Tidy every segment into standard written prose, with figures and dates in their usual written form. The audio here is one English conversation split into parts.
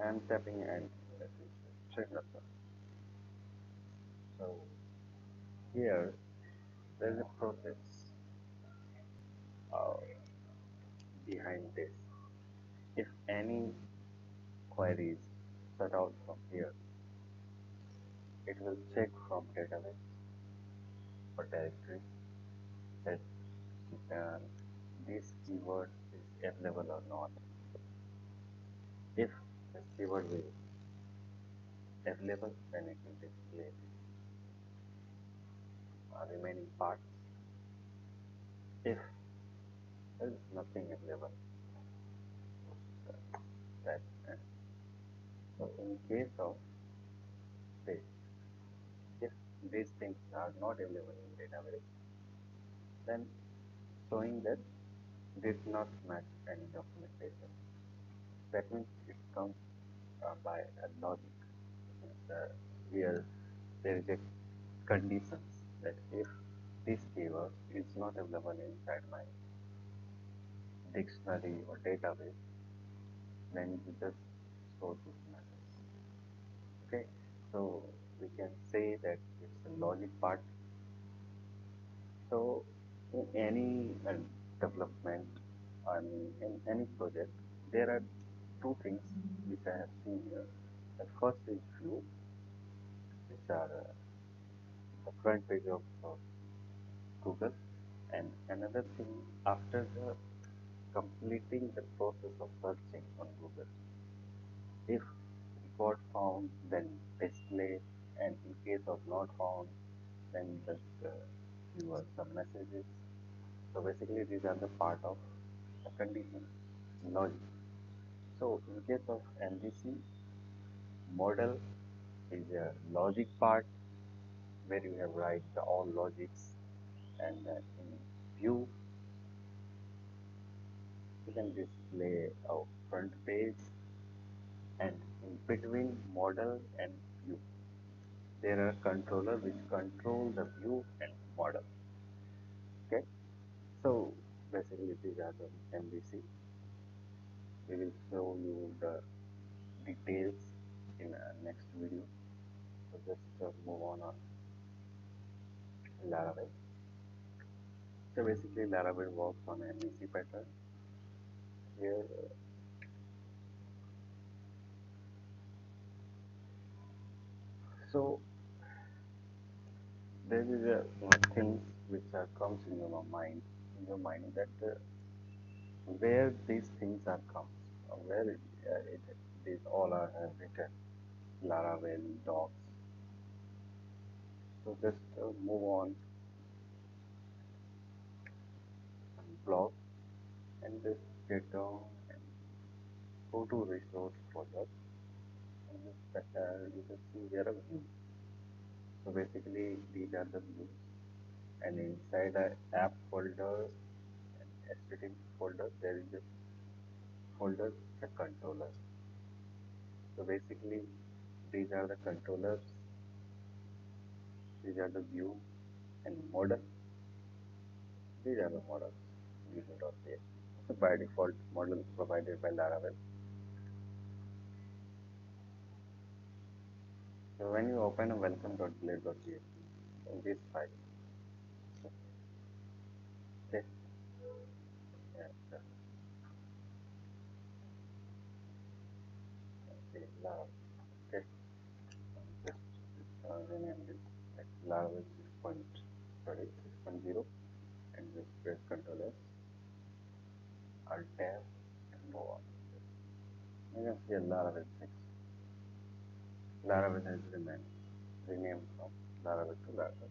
I'm tapping and this is trigger. So here there is a process uh, behind this. If any queries set out from here, it will check from database or directory that uh, this keyword is available or not. If this keyword is available, then it will display the remaining parts. If there is nothing available, uh, that so in case of this, if these things are not available in database, then showing that did not match any documentation. That means it comes by a logic. Here there is a conditions that if this keyword is not available inside my dictionary or database, then you just show this message. Okay, so we can say that it's a logic part. So in any development, I mean in any project, there are two things which I have seen here. The first is view, which are the front page of Google, and another thing after the completing the process of searching on Google, if got found, then display, and in case of not found, then just give us some messages. So basically, these are the part of the condition logic. So in case of MVC, model is a logic part where you have write the all logics, and in view you can display a front page, and in between model and view there are controller which control the view and model. Okay, so basically these are the MVC. We will show you the details in next video. So just move on Laravel. So basically Laravel works on MVC pattern. Here so there is a things which are comes in your mind that where these things are comes, where these all are written, Laravel docs. So just move on and blog and just get down and go to resource folder, and you can see here a view. So basically these are the views, and inside a app folder and HTTP folder there is a folder, the controller. So basically these are the controllers, these are the view and model, these are the models using.js. So by default model provided by Laravel. So when you open a welcome.blade.js in this file, okay, yeah, okay, Laravel, okay, just rename this like Laravel 6.0 and just press Ctrl S, Alt Tab, and move on. You can see Laravel 6. Laravel has renamed from Laravel to Laravel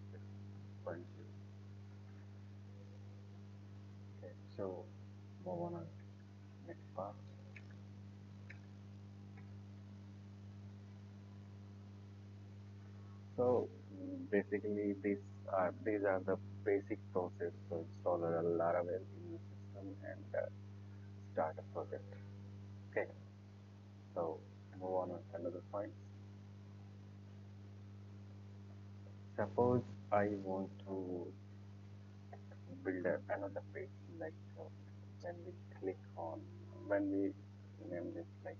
6.0. Okay, so move on next part. So basically these are the basic process to install a Laravel in your system and start a project. Okay, so move on to another point. Suppose I want to build another page, like when we click on, when we name this like